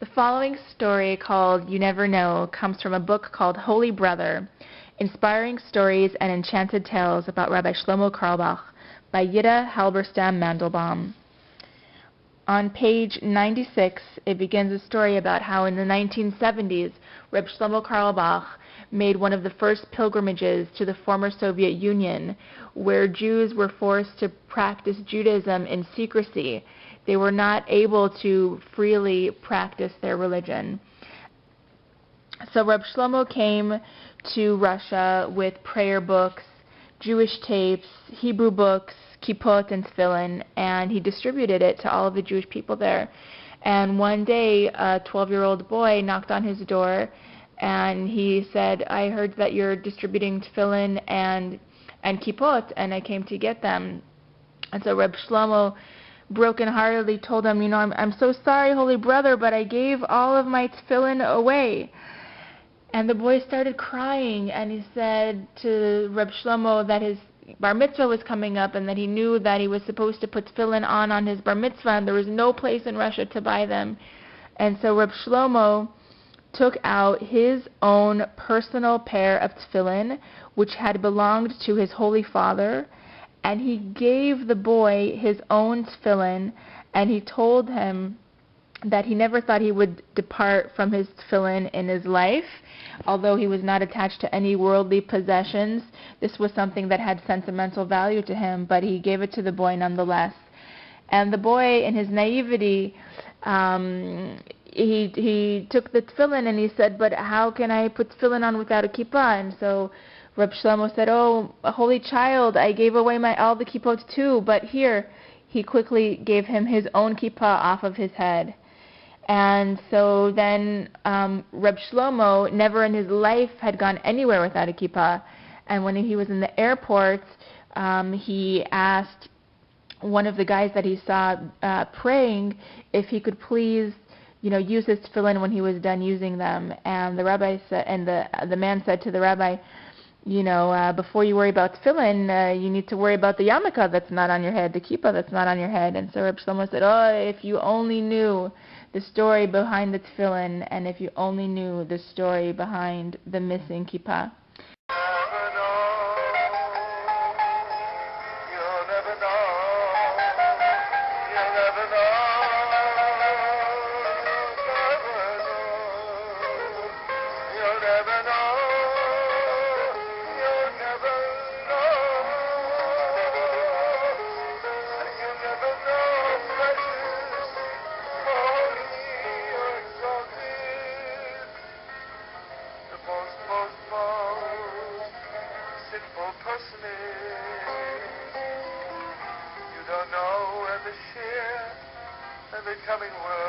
The following story, called You Never Know, comes from a book called Holy Brother, Inspiring Stories and Enchanted Tales about Reb Shlomo Carlebach by Yitta Halberstam Mandelbaum. On page 96, it begins a story about how in the 1970's, Reb Shlomo Carlebach made one of the first pilgrimages to the former Soviet Union, where Jews were forced to practice Judaism in secrecy. They were not able to freely practice their religion. So Reb Shlomo came to Russia with prayer books, Jewish tapes, Hebrew books, kippot, and tefillin, and he distributed it to all of the Jewish people there. And one day, a 12-year-old boy knocked on his door, and he said, "I heard that you're distributing tefillin and kippot, and I came to get them." And so Reb Shlomo brokenheartedly told him, I'm so sorry, holy brother, but I gave all of my tefillin away. And the boy started crying, and he said to Reb Shlomo that his bar mitzvah was coming up and that he knew that he was supposed to put tefillin on his bar mitzvah, and there was no place in Russia to buy them. And so Reb Shlomo took out his own personal pair of tefillin, which had belonged to his holy father, and he gave the boy his own tefillin, and he told him that he never thought he would depart from his tefillin in his life. Although he was not attached to any worldly possessions, this was something that had sentimental value to him, but he gave it to the boy nonetheless. And the boy, in his naivety, he took the tefillin and he said, "But how can I put tefillin on without a kippah?" And so Reb Shlomo said, "Oh, holy child, I gave away all the kippot too, but here." He quickly gave him his own kippah off of his head. And so then Reb Shlomo never in his life had gone anywhere without a kippah. And when he was in the airport, he asked one of the guys that he saw praying if he could please, use his tefillin when he was done using them. And the rabbi said, and the man said to the rabbi, before you worry about tefillin, you need to worry about the yarmulke that's not on your head, the kippah that's not on your head. And so Reb Shlomo said, "Oh, if you only knew the story behind the tefillin, and if you only knew the story behind the missing kippah." The coming world